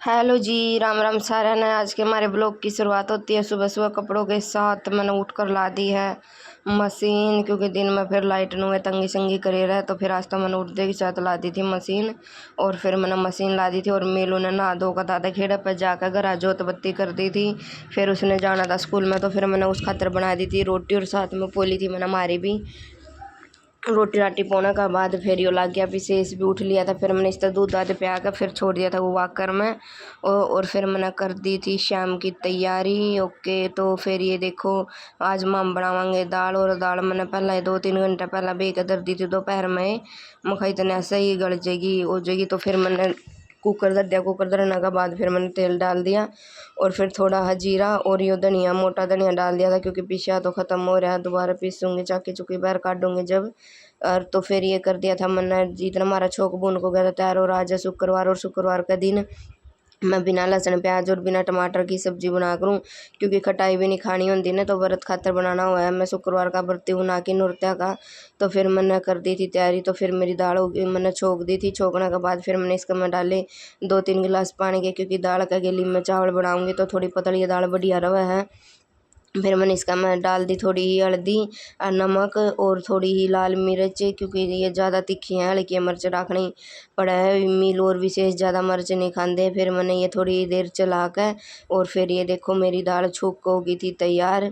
Hello जी, राम राम सारा ने। आज के हमारे ब्लॉग की शुरुआत होती है सुबह सुबह कपड़ों के साथ। मैंने उठकर ला दी है मशीन, क्योंकि दिन में फिर लाइट नु है तंगी संगी करे रहे, तो फिर आज तो मैंने उठते के साथ ला दी थी मशीन। और फिर मैंने मशीन ला दी थी और मेलू ने नहा धो कर दादा खेड़े पर जाकर घर जोत बत्ती कर दी थी। फिर उसने जाना था स्कूल में, तो फिर मैंने उस खातर बना दी थी रोटी और साथ में पोली थी मैंने हमारी भी। रोटी राटी पाने के बाद फिर यो लग गया, विशेष भी उठ लिया था। फिर मैंने इस तरह दूध दाद पिया कर फिर छोड़ दिया था वो वाकर में। और फिर मैंने कर दी थी शाम की तैयारी। ओके, तो फिर ये देखो आज हम बनावांगे दाल। और दाल मैंने पहले 2-3 घंटे पहले बेक कर दी थी दोपहर में। मखा इतने सही गल जाएगी हो जाएगी। तो फिर मैंने कुकर धर दिया। कुकर धरने के बाद फिर मैंने तेल डाल दिया और फिर थोड़ा जीरा और यो धनिया, मोटा धनिया डाल दिया था, क्योंकि पिसा तो ख़त्म हो रहा है। दोबारा पीसूंगी, चाकी चुकी बाहर काटूंगी जब। और तो फिर ये कर दिया था मैंने। जितना हमारा छोक बुन को गया था तैयार। और आज है शुक्रवार, और शुक्रवार का दिन मैं बिना लहसुन प्याज और बिना टमाटर की सब्जी बना करूँ, क्योंकि खटाई भी नहीं खानी होती ना, तो व्रत खातर बनाना हुआ है। मैं शुक्रवार का व्रती हूँ ना कि नृत्या का। तो फिर मैंने कर दी थी तैयारी। तो फिर मेरी दाल हो गई, मैंने छोक दी थी। छोकने के बाद फिर मैंने इसका मैं डाले 2-3 गिलास पानी के, क्योंकि दाल का गली में चावल बनाऊंगी तो थोड़ी पतली दाल बढ़िया रवा है। फिर मैंने इसका मैं डाल दी थोड़ी ही हल्दी और नमक और थोड़ी ही लाल मिर्च, क्योंकि ये ज़्यादा तीखी हैं, हल्की मिर्च रखनी पड़ा है। मील और विशेष ज़्यादा मिर्च नहीं खाते। फिर मैंने ये थोड़ी देर चला कर और फिर ये देखो मेरी दाल छूक हो गई थी तैयार।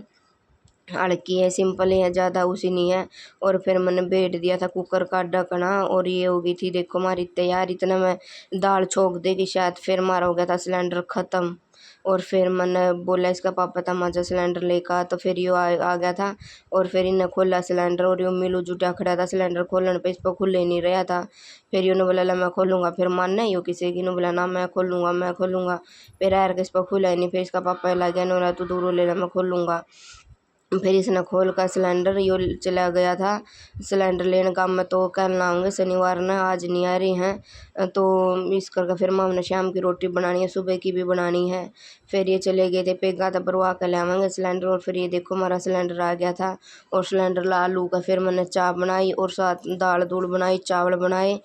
हल्की है, सिंपल है, ज़्यादा उसी नहीं है। और फिर मैंने बैठ दिया था कुकर का ढकना और ये हो गई थी देखो हमारी तैयार। इतना मैं दाल छोक देगी शायद फिर हमारा हो गया था सिलेंडर ख़त्म। और फिर मैंने बोला इसका पापा था मजा सिलेंडर लेकर, तो फिर यो आ गया था। और फिर इन्हें खोला सिलेंडर और यो मिलू जुटा खड़ा था सिलेंडर खोलने पे, इस पर खुल ही नहीं रहा था। फिर यूँ बोला ला मैं खोलूँगा, फिर मानना ही हो किसी की, बोला ना मैं खोलूँगा मैं खोलूँगा। फिर यार इस पर खुला ही नहीं। फिर इसका पापा लग गया, बोला तू दूर ले ला मैं खोलूँगा। फिर इसने खोल कर सिलेंडर यो चला गया था सिलेंडर लेने का। मैं तो कल ना आऊँगे शनिवार ना, आज नहीं आ रही हैं। तो इस करके फिर माम ने शाम की रोटी बनानी है, सुबह की भी बनानी है। फिर ये चले गए थे पेगा था भरवा कर ले आवेंगे सिलेंडर। और फिर ये देखो हमारा सिलेंडर आ गया था। और सिलेंडर ला लू का फिर मैंने चाय बनाई और साथ दाल दूल बनाई, चावल बनाए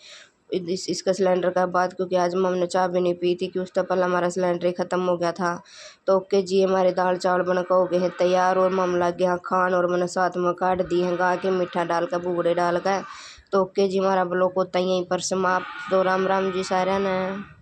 इसका सिलेंडर का बाद, क्योंकि आज हमने चाय भी नहीं पी थी कि उस तो पहले हमारा सिलेंडर ही ख़त्म हो गया था। तो ओके जी, हमारे दाल चावल बन के हो गए हैं तैयार। और मम लग गया खान और मैंने साथ में काट दी हैं गा के मीठा डाल कर बूगड़े डाल कर। तो ओके जी, हमारा ब्लॉग होता ही यहीं पर समाप्त। तो राम राम जी सारे ने।